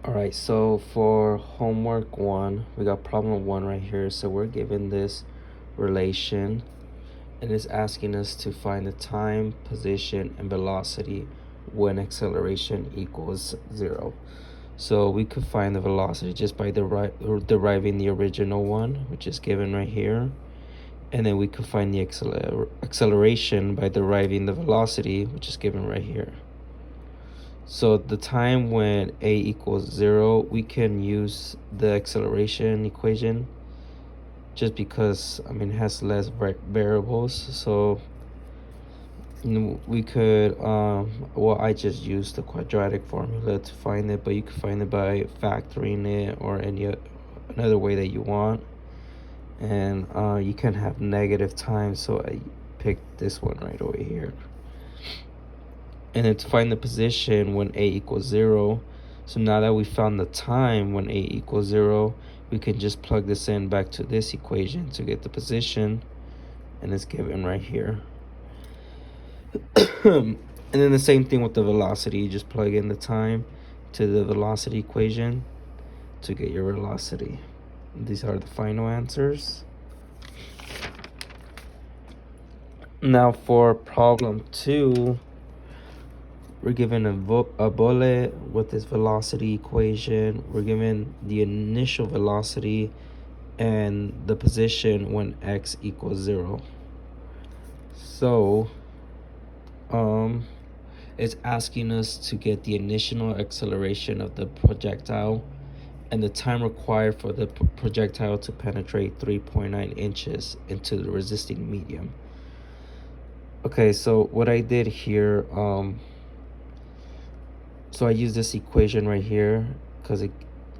All right, so for homework 1, we got problem 1 right here. So we're given this relation, and it's asking us to find the time, position, and velocity when acceleration equals 0. So we could find the velocity just by deriving the original one, which is given right here. And then we could find the acceleration by deriving the velocity, which is given right here. So the time when a equals 0, we can use the acceleration equation just because, it has less variables. So we could, well, I just used the quadratic formula to find it, but you can find it by factoring it or another way that you want. And you can have negative time, so I picked this one right over here. And then to find the position when a equals 0, so now that we found the time when a equals 0, we can just plug this in back to this equation to get the position, and it's given right here. And then the same thing with the velocity. You just plug in the time to the velocity equation to get your velocity. These are the final answers. Now for problem 2, we're given a bullet with this velocity equation. We're given the initial velocity and the position when x equals 0. So it's asking us to get the initial acceleration of the projectile and the time required for the projectile to penetrate 3.9 inches into the resisting medium. Okay, so what I did here, so I use this equation right here because it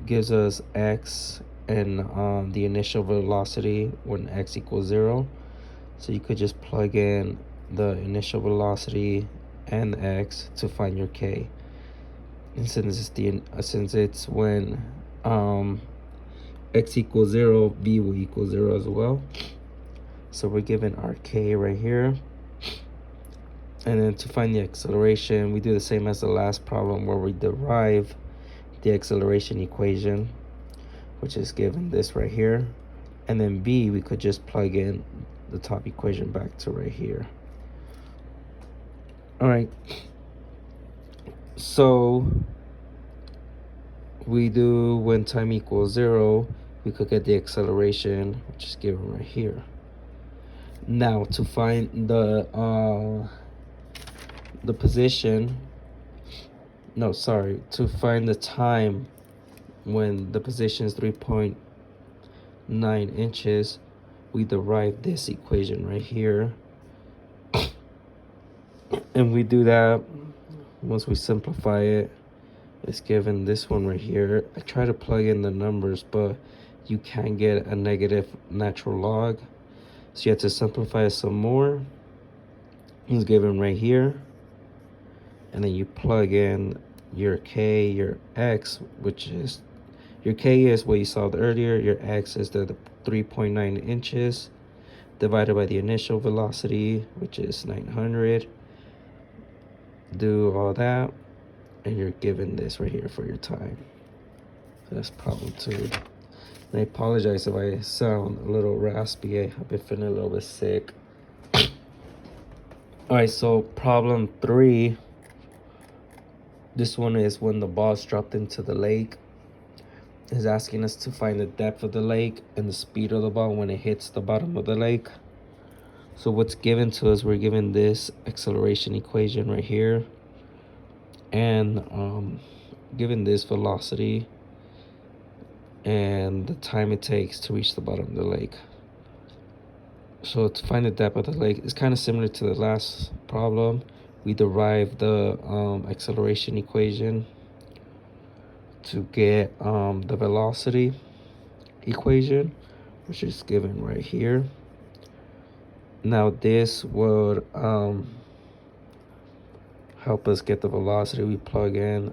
gives us x and the initial velocity when x equals 0. So you could just plug in the initial velocity and x to find your k. And since it's when x equals 0, b will equal 0 as well. So we're given our k right here. And then to find the acceleration, we do the same as the last problem where we derive the acceleration equation, which is given this right here. And then b, we could just plug in the top equation back to right here. All right. So we do when time equals 0, we could get the acceleration, which is given right here. Now to find the position, to find the time when the position is 3.9 inches, we derive this equation right here. And we do that, once we simplify it, it's given this one right here. I try to plug in the numbers, but you can get a negative natural log. So you have to simplify it some more. It's given right here. And then you plug in your k, your x, which is, your k is what you saw earlier. Your x is the 3.9 inches divided by the initial velocity, which is 900. Do all that, and you're given this right here for your time. So that's problem 2. And I apologize if I sound a little raspy. I've been feeling a little bit sick. All right, so problem 3. This one is when the ball's dropped into the lake. It's asking us to find the depth of the lake and the speed of the ball when it hits the bottom of the lake. So what's given to us, we're given this acceleration equation right here, and given this velocity and the time it takes to reach the bottom of the lake. So to find the depth of the lake, it's kind of similar to the last problem. We derive the acceleration equation to get the velocity equation, which is given right here. Now this would help us get the velocity. We plug in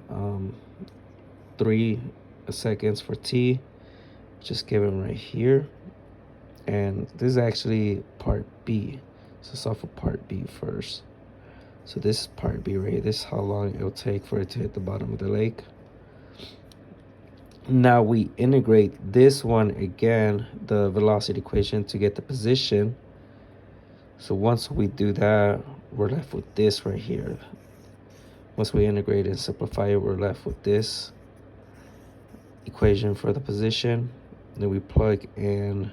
3 seconds for t, which is given right here. And this is actually part B. So let's solve for part B first. So this is part B right here. This is how long it will take for it to hit the bottom of the lake. Now we integrate this one again, the velocity equation, to get the position. So once we do that, we're left with this right here. Once we integrate and simplify it, we're left with this equation for the position. Then we plug in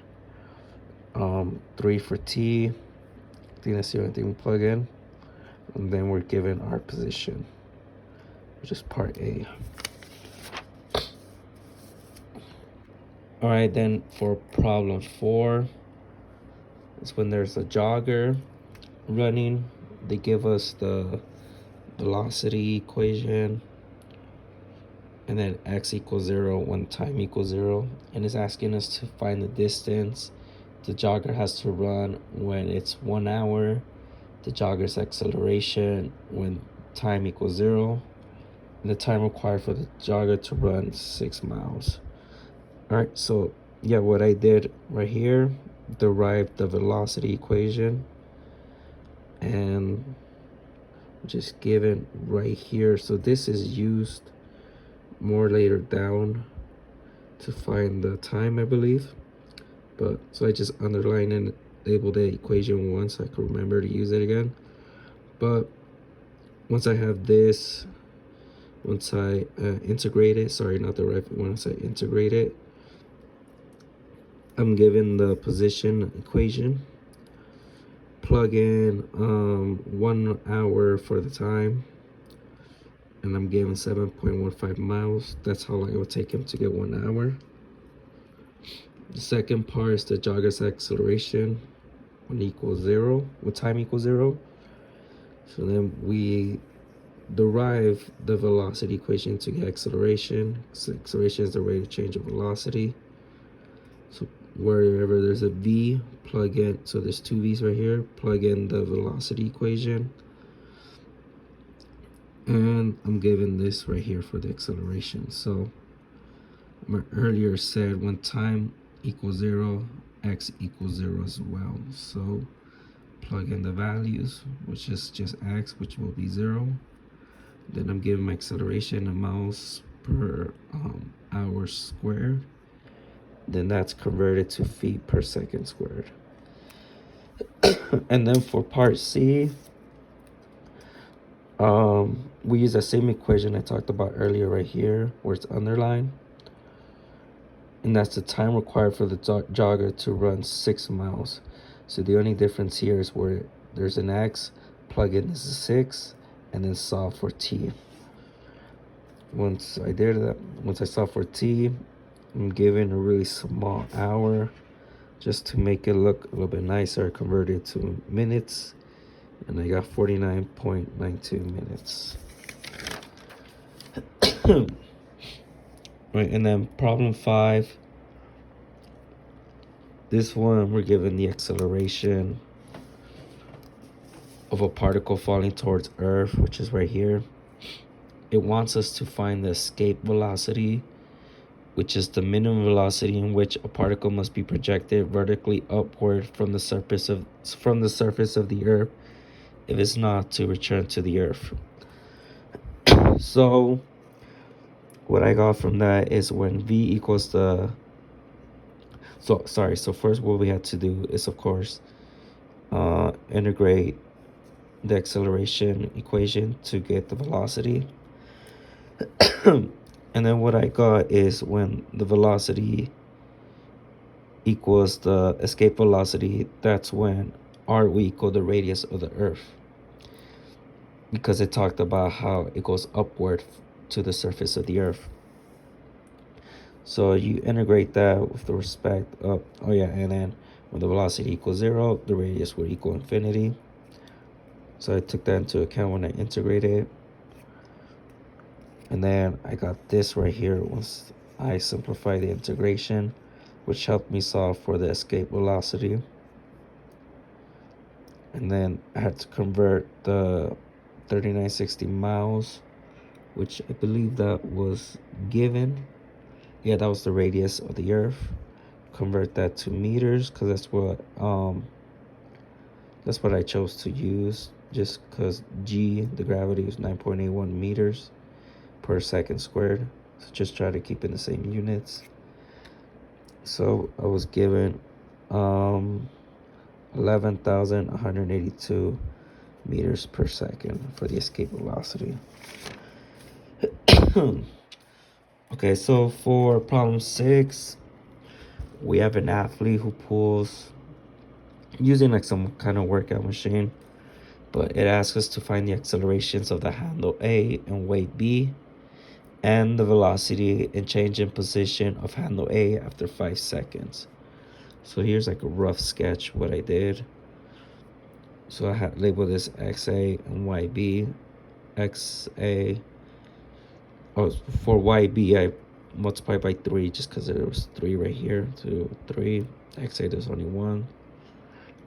3 for t. I think that's the only thing we plug in. And then we're given our position, which is part A. All right, then for problem 4, it's when there's a jogger running. They give us the velocity equation, and then x equals 0 when time equals 0. And it's asking us to find the distance the jogger has to run when it's 1 hour, the jogger's acceleration when time equals 0, and the time required for the jogger to run 6 miles. All right, so yeah, what I did right here, derived the velocity equation, and just given right here. So this is used more later down to find the time, I believe. But so I just underlined and labeled the equation 1 so I could remember to use it again. But once I have this, once I integrate it, sorry, not the right, once I integrate it, I'm given the position equation, plug in 1 hour for the time, and I'm given 7.15 miles. That's how long it would take him to get 1 hour. The second part is the jogger's acceleration when time equals 0. So then we derive the velocity equation to get acceleration. So acceleration is the rate of change of velocity. So wherever there's a v, plug in, so there's 2 v's right here, plug in the velocity equation. And I'm given this right here for the acceleration. So I earlier said when time equals 0, x equals 0 as well. So plug in the values, which is just x, which will be 0. Then I'm given my acceleration in miles per hour squared. Then that's converted to feet per second squared. And then for part C, we use the same equation I talked about earlier right here, where it's underlined. And that's the time required for the jogger to run 6 miles. So the only difference here is where there's an x, plug in this is 6, and then solve for t. Once I did that, once I solve for t, I'm given a really small hour just to make it look a little bit nicer. I converted it to minutes, and I got 49.92 minutes. Right, and then problem 5. This one, we're given the acceleration of a particle falling towards Earth, which is right here. It wants us to find the escape velocity, which is the minimum velocity in which a particle must be projected vertically upward from the surface of the Earth if it's not to return to the Earth. So what I got from that is when v equals the so first what we had to do is, of course, integrate the acceleration equation to get the velocity. And then what I got is when the velocity equals the escape velocity, that's when r will equal the radius of the Earth, because it talked about how it goes upward to the surface of the Earth. So you integrate that with the respect of, and then when the velocity equals 0, the radius will equal infinity. So I took that into account when I integrated. And then I got this right here once I simplified the integration, which helped me solve for the escape velocity. And then I had to convert the 3960 miles, which I believe that was given. Yeah, that was the radius of the Earth. Convert that to meters, because that's what I chose to use, just because g, the gravity, is 9.81 meters per second squared. So just try to keep in the same units. So I was given 11,182 meters per second for the escape velocity. Okay, so for problem 6, we have an athlete who pulls using like some kind of workout machine, but it asks us to find the accelerations of the handle A and weight B, and the velocity and change in position of handle A after 5 seconds. So here's like a rough sketch what I did. So I had labeled this XA and YB. XA, oh, for YB I multiplied by 3 just because there was 3 right here. 2, 3. XA there's only 1.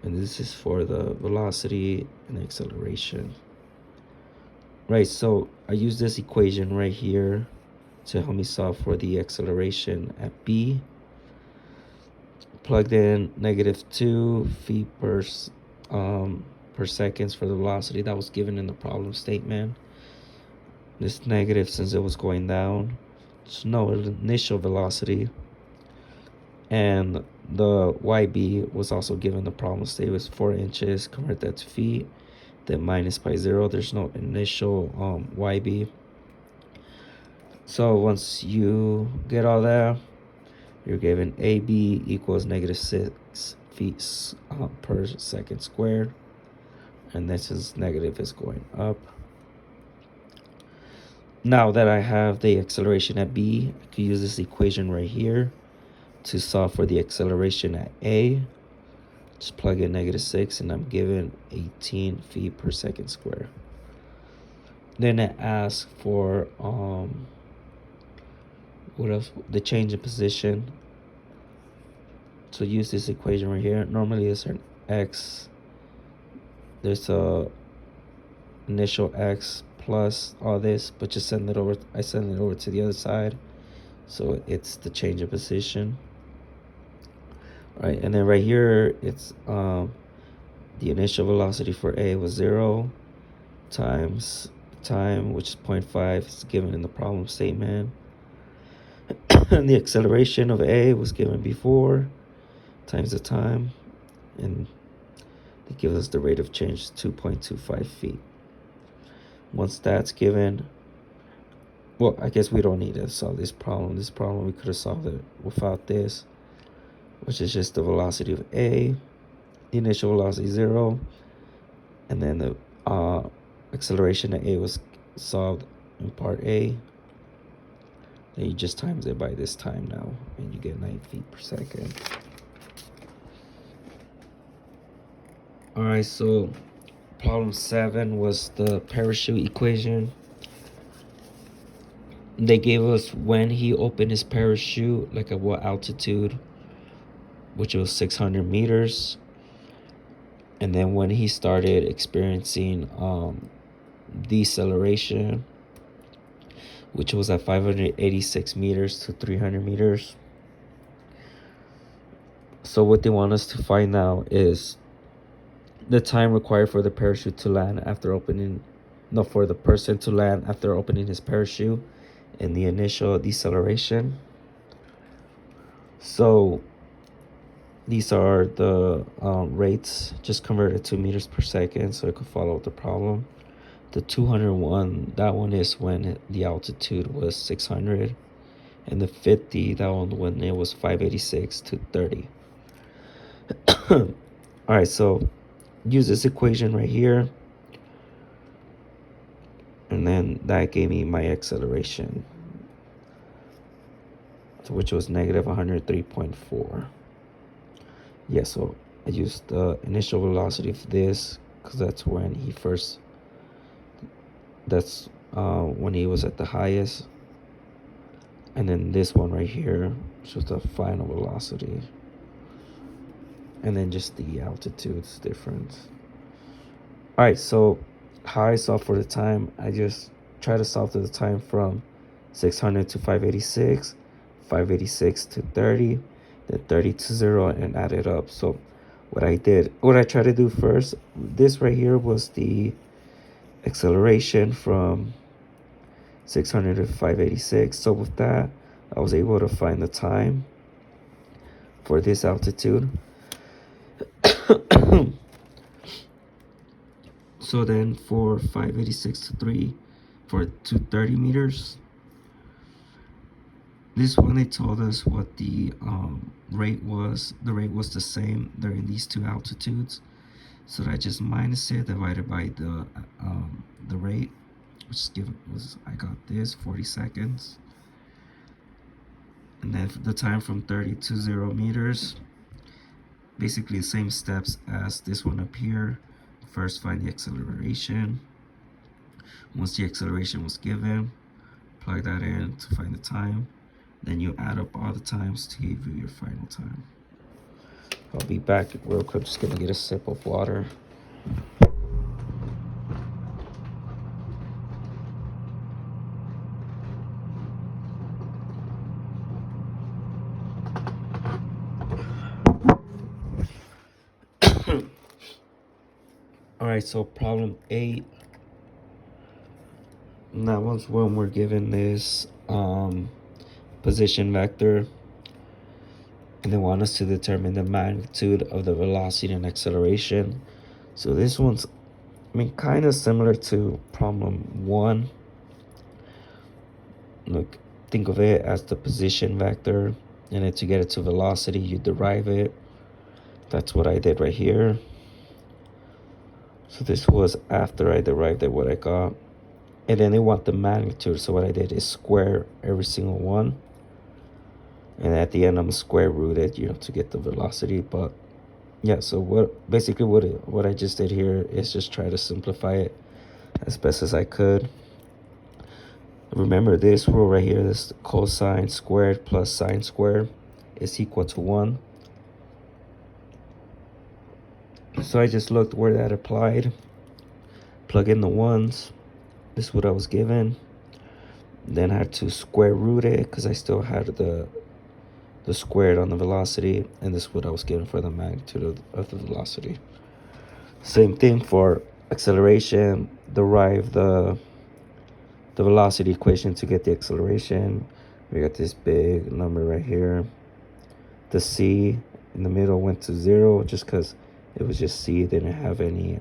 And this is for the velocity and the acceleration. Right, so I use this equation right here to help me solve for the acceleration at B. Plugged in -2 feet per seconds for the velocity that was given in the problem statement. This negative since it was going down. So no initial velocity. And the YB was also given the problem statement was 4 inches. Convert that to feet. Then minus by 0. There's no initial YB. So once you get all that, you're given AB equals -6 feet per second squared. And this is negative is going up. Now that I have the acceleration at B, I can use this equation right here to solve for the acceleration at A. Just plug in -6 and I'm given 18 feet per second squared. Then it asks for what else? The change in position. So use this equation right here. Normally it's an X. There's a initial X plus all this, but just send it over. I send it over to the other side. So it's the change in position. Right, and then right here it's the initial velocity for A was 0 times time, which is 0.5. It's given in the problem statement. And the acceleration of A was given before times the time, and it gives us the rate of change 2.25 feet. Once that's given, well, I guess we don't need to solve this problem. This problem we could have solved it without this, which is just the velocity of A, the initial velocity 0, and then the acceleration at A was solved in part A. Then you just times it by this time now, and you get 9 feet per second. All right, so problem 7 was the parachute equation. They gave us when he opened his parachute, like at what altitude, which was 600 meters. And then when he started experiencing deceleration, which was at 586 meters to 300 meters. So what they want us to find out is the time required for the parachute to land after opening, no, for the person to land after opening his parachute and the initial deceleration. So these are the rates, just converted to meters per second so it could follow the problem. The 201, that one is when the altitude was 600. And the 50, that one when it was 586 to 30. All right, so use this equation right here. And then that gave me my acceleration, which was -103.4. Yeah, so I used the initial velocity of this because that's when he first, that's when he was at the highest. And then this one right here, which was the final velocity. And then just the altitude's difference. All right, so how I solve for the time, I just try to solve for the time from 600 to 586, 586 to 30, then 30 to 0, and add it up. So what I tried to do first, this right here was the acceleration from 600 to 586. So with that, I was able to find the time for this altitude. So then for 586 to 3 for 230 meters, this one they told us what the rate was. The rate was the same during these two altitudes. So I just minus it, divided by the rate, which was, I got this 40 seconds. And then the time from 30 to 0 meters, basically the same steps as this one up here. First, find the acceleration. Once the acceleration was given, plug that in to find the time. Then you add up all the times to give you your final time. I'll be back real quick. Just gonna get a sip of water. All right, so problem 8. And that was when we're given this position vector, and they want us to determine the magnitude of the velocity and acceleration. So this one's, kind of similar to problem 1. Look, think of it as the position vector, and then to get it to velocity, you derive it. That's what I did right here. So this was after I derived it, what I got. And then they want the magnitude, so what I did is square every single one. And at the end, I'm square rooted, to get the velocity. But yeah, so what I just did here is just try to simplify it as best as I could. Remember this rule right here, this cosine squared plus sine squared is equal to 1. So I just looked where that applied, plug in the ones. This is what I was given. Then I had to square root it because I still had the squared on the velocity, and this is what I was given for the magnitude of the velocity. Same thing for acceleration. Derive the velocity equation to get the acceleration. We got this big number right here. The c in the middle went to 0 just because it was just c. It didn't have any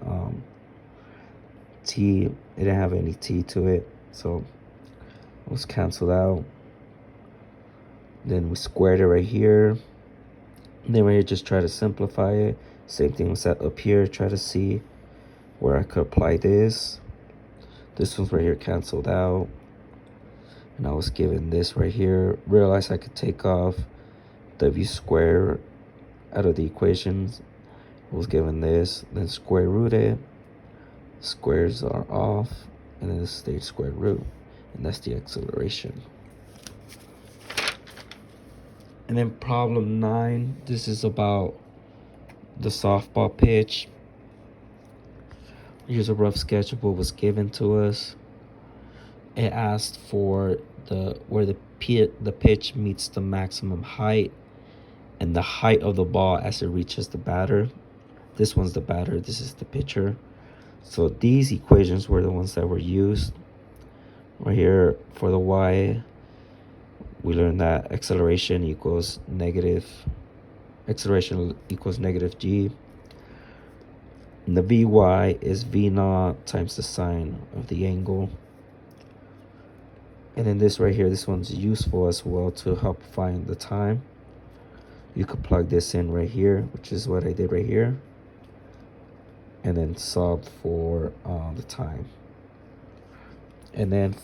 t. It didn't have any t to it, so it was canceled out. Then we squared it right here. And then right here, just try to simplify it. Same thing was up here. Try to see where I could apply this. This one's right here canceled out. And I was given this right here. Realized I could take off w squared out of the equations. I was given this. Then square root it. Squares are off. And then it stayed square root. And that's the acceleration. And then problem 9, this is about the softball pitch. Here's a rough sketch of what was given to us. It asked for where the pitch meets the maximum height and the height of the ball as it reaches the batter. This one's the batter, this is the pitcher. So these equations were the ones that were used. Right here for the y, we learned that acceleration equals negative g. And the Vy is V naught times the sine of the angle. And then this right here, this one's useful as well to help find the time. You could plug this in right here, which is what I did right here. And then solve for the time. And then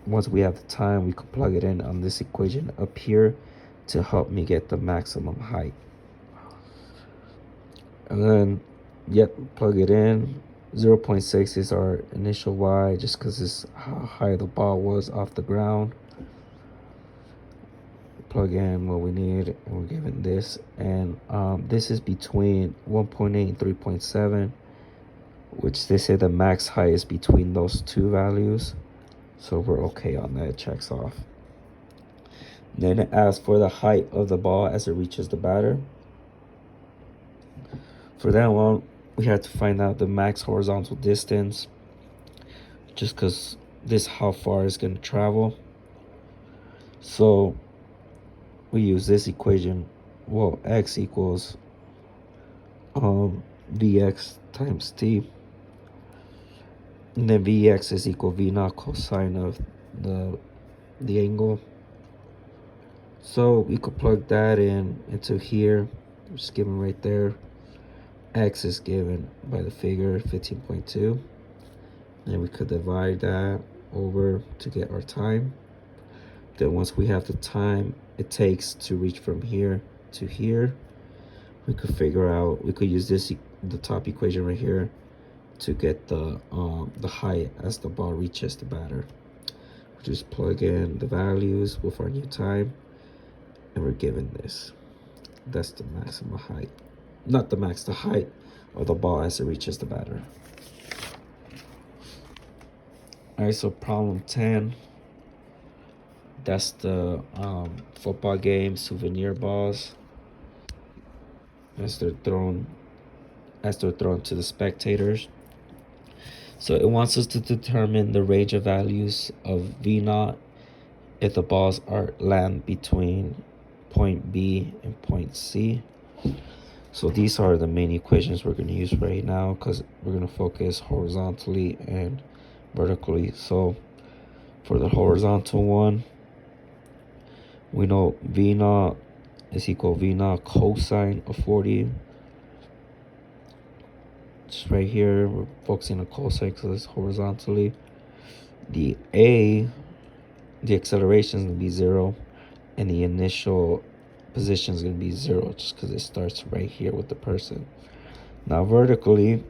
once we have the time, we could plug it in on this equation up here to help me get the maximum height. And then, plug it in. 0.6 is our initial y, just because it's how high the ball was off the ground. Plug in what we need, and we're given this. And this is between 1.8 and 3.7, which they say the max height is between those two values. So we're okay on that, it checks off. Then it asks for the height of the ball as it reaches the batter. For that one, we had to find out the max horizontal distance, just because this how far it's going to travel. So we use this equation. Well, x equals vx times t, and then vx is equal v naught cosine of the angle. So we could plug that in into here, just given right there. X is given by the figure 15.2, and we could divide that over to get our time. Then once we have the time it takes to reach from here to here, we could figure out, we could use this, the top equation right here, to get the height as the ball reaches the batter. We just plug in the values with our new time, and we're given this. That's the maximum height, not the max, the height of the ball as it reaches the batter. All right, so problem 10. That's the football game souvenir balls as they're thrown to the spectators. So it wants us to determine the range of values of V naught if the balls are land between point B and point C. So these are the main equations we're going to use right now, because we're going to focus horizontally and vertically. So for the horizontal one, we know V naught is equal V naught cosine of 40. Just right here, we're focusing on cosine because it's horizontally. The acceleration is going to be 0, and the initial position is going to be 0, just because it starts right here with the person. Now vertically,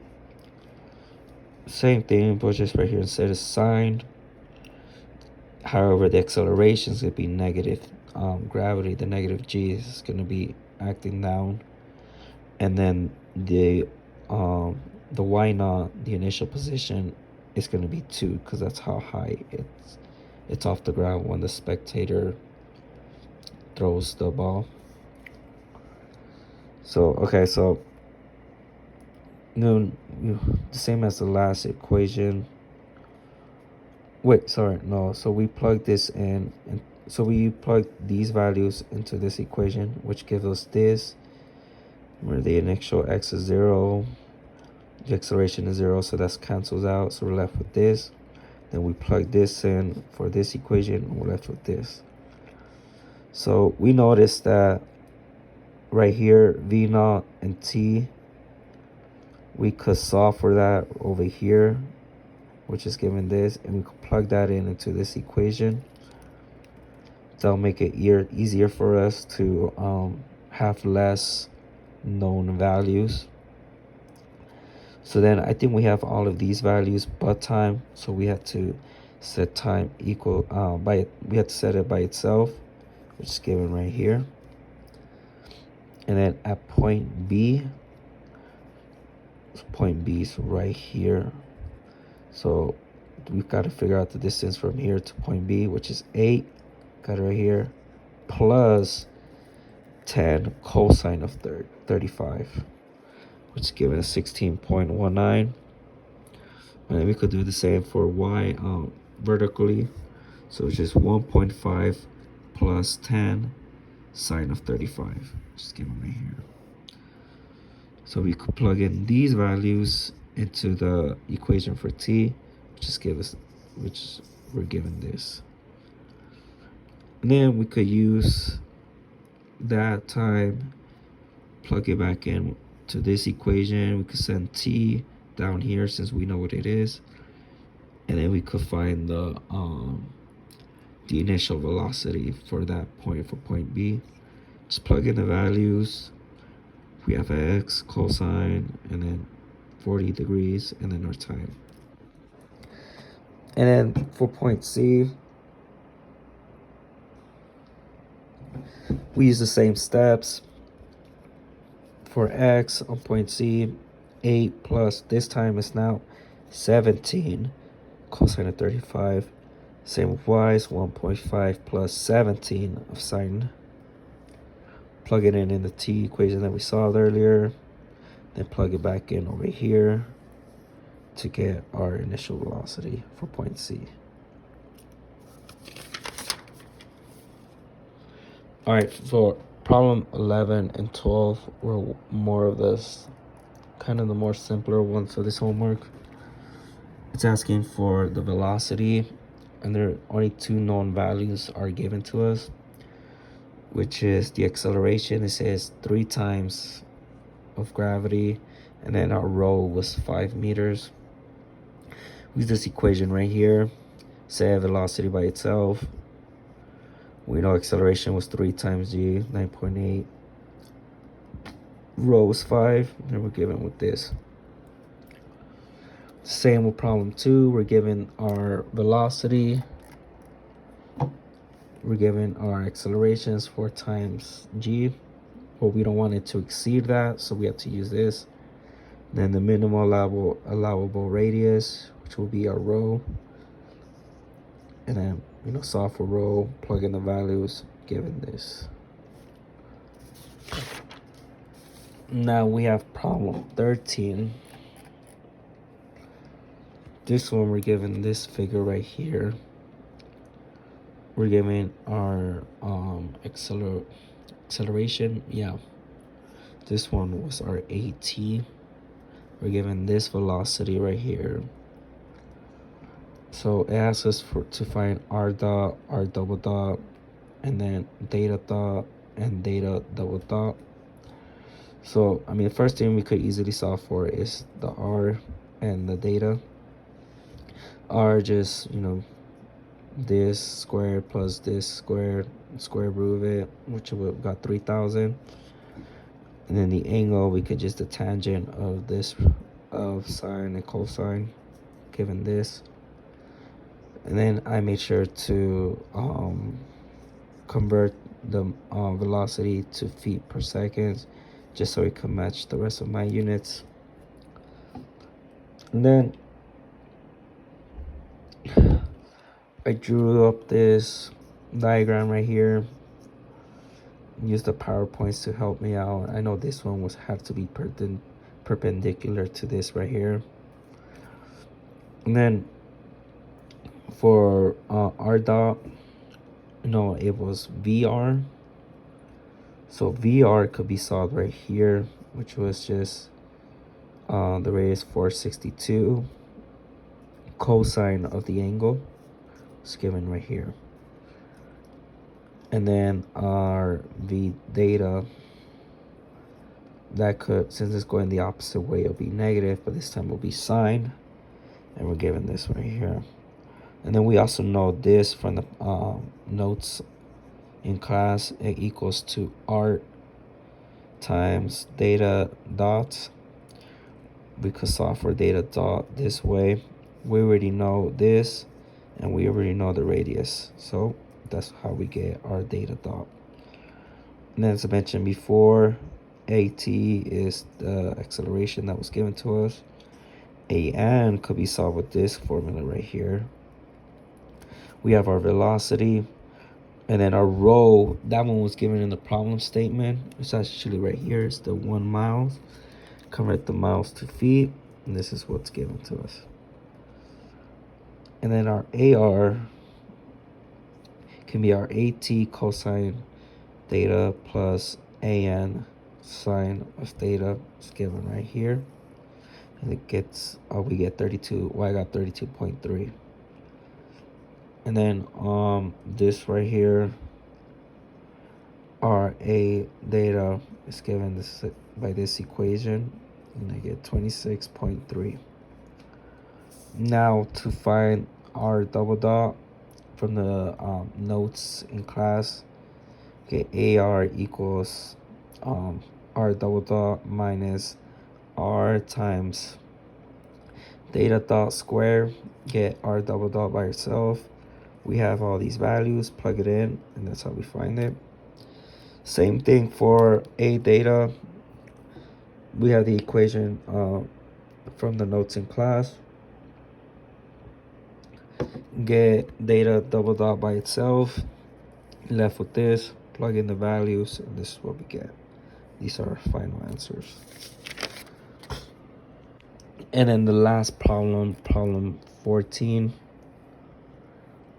same thing, but just right here instead of sine. However, the acceleration is going to be negative. Gravity, the negative g, is going to be acting down, and then the y naught, the initial position, is going to be 2, because that's how high it's off the ground when the spectator throws the ball. So okay, so the same as the last equation. Wait, sorry, no. So we plug this in, and so we plug these values into this equation, which gives us this, where the initial x is 0, the acceleration is 0, so that cancels out. So we're left with this. Then we plug this in for this equation, and we're left with this. So we notice that right here, V naught and T, we could solve for that over here, which is given this, and we could plug that in into this equation. That'll make it easier for us to have less known values. So then I think we have all of these values but time, so we have to set time equal we have to set it by itself, which is given right here. And then at point B is right here, so we've got to figure out the distance from here to point B, which is 8, got it right here, plus 10 cosine of 35, which is given as 16.19. And then we could do the same for y vertically, so it's just 1.5 plus 10 sine of 35, which is given right here. So we could plug in these values into the equation for t, which we're given this. And then we could use that time, plug it back in to this equation. We could send t down here since we know what it is, and then we could find the initial velocity for that point, for point B. Just plug in the values. We have x, cosine, and then 40 degrees, and then our time. And then for point C, we use the same steps. For x on point C, 8 plus, this time is now 17 cosine of 35. Same with y, is 1.5 plus 17 of sine. Plug it in the t equation that we solved earlier, then plug it back in over here to get our initial velocity for point C. All right, for problem 11 and 12 were more of this, kind of the more simpler ones of this homework. It's asking for the velocity, and there are only two known values are given to us, which is the acceleration. It says 3 times of gravity, and then our rho was 5 meters. Use this equation right here. Say velocity by itself. We know acceleration was 3 times g, 9.8. Rho was 5, and we're given with this. Same with problem 2. We're given our velocity. We're given our accelerations 4 times g. But we don't want it to exceed that, so we have to use this. Then the minimal allowable radius, which will be our rho. And then, solve for rho, plug in the values, given this. Now we have problem 13. This one, we're given this figure right here. We're given our acceleration. Yeah, this one was our AT. We're given this velocity right here. So it asks us to find r dot, r double dot, and then data dot and data double dot. So the first thing we could easily solve for is the r and the data. R just this squared plus this squared, square root of it, which we got 3,000. And then the angle, we could just the tangent of this, of sine and cosine, given this. And then I made sure to convert the velocity to feet per second, just so it can match the rest of my units. And then I drew up this diagram right here. Use the PowerPoints to help me out. I know this one have to be perpendicular to this right here. And then for r dot, it was VR. So VR could be solved right here, which was just the radius 462. Cosine of the angle is given right here. And then our V data, that could, since it's going the opposite way, it'll be negative, but this time will be sine. And we're given this right here. And then we also know this from the notes in class. It equals to r times data dot. We could solve for data dot this way. We already know this, and we already know the radius. So that's how we get our data dot. And as I mentioned before, AT is the acceleration that was given to us. AN could be solved with this formula right here. We have our velocity, and then our rho, that one was given in the problem statement. It's actually right here. It's the 1 mile. Convert the miles to feet, and this is what's given to us. And then our AR can be our AT cosine theta plus AN sine of theta. It's given right here. And it gets, we get 32, well, I got 32.3. And then this right here, our A data is given this by this equation, and I get 26.3. Now to find r double dot from the notes in class, okay, AR equals r double dot minus r times data dot square. Get r double dot by itself. We have all these values, plug it in, and that's how we find it. Same thing for A data. We have the equation from the notes in class. Get data double dot by itself. Left with this, plug in the values, and this is what we get. These are our final answers. And then the last problem, problem 14.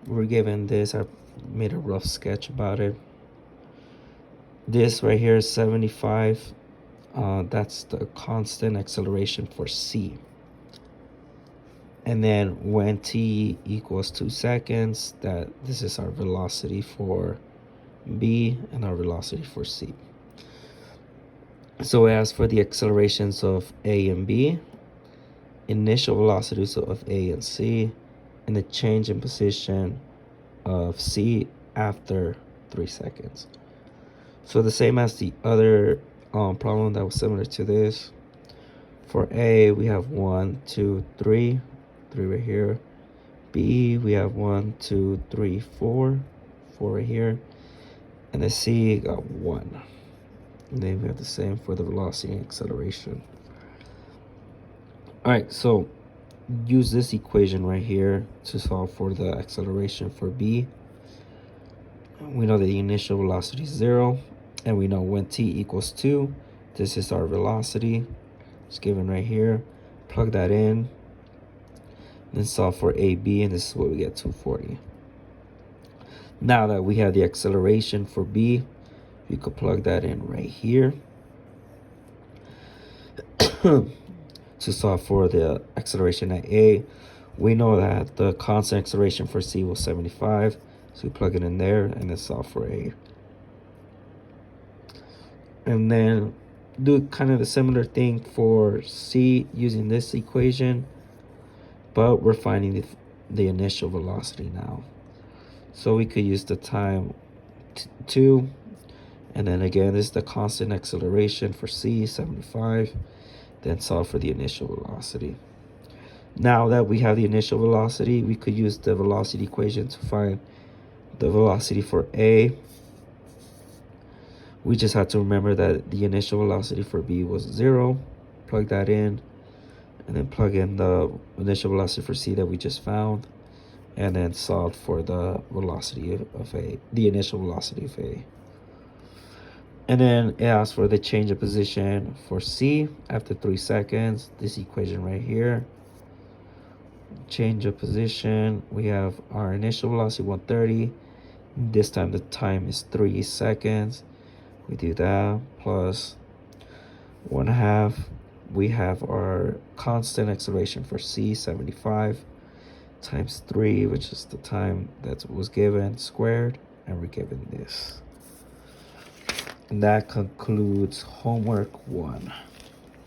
We're given this. I made a rough sketch about it. This right here is 75. That's the constant acceleration for C. And then when t equals 2 seconds, this is our velocity for B and our velocity for C. So as for the accelerations of A and B, initial velocities of A and C, and the change in position of C after 3 seconds. So the same as the other problem that was similar to this. For A, we have 1, 2, 3 right here. B, we have 1, 2, 3, 4 right here. And the C got 1. And then we have the same for the velocity and acceleration. All right, so use this equation right here to solve for the acceleration for B. We know that the initial velocity is 0, and we know when t equals 2, this is our velocity. It's given right here. Plug that in, then solve for AB, and this is what we get, 240. Now that we have the acceleration for B, you could plug that in right here to solve for the acceleration at A. We know that the constant acceleration for C was 75, so we plug it in there and then solve for A. And then do kind of the similar thing for C using this equation, but we're finding the initial velocity now. So we could use the time 2, and then again, this is the constant acceleration for C, 75, then solve for the initial velocity. Now that we have the initial velocity, we could use the velocity equation to find the velocity for A. We just have to remember that the initial velocity for B was 0. Plug that in, and then plug in the initial velocity for C that we just found, and then solve for the velocity of A, the initial velocity of A. And then it asks for the change of position for C after 3 seconds. This equation right here. Change of position. We have our initial velocity 130. This time the time is 3 seconds. We do that plus 1/2. We have our constant acceleration for C, 75, times 3, which is the time that was given, squared, and we're given this. And that concludes homework 1.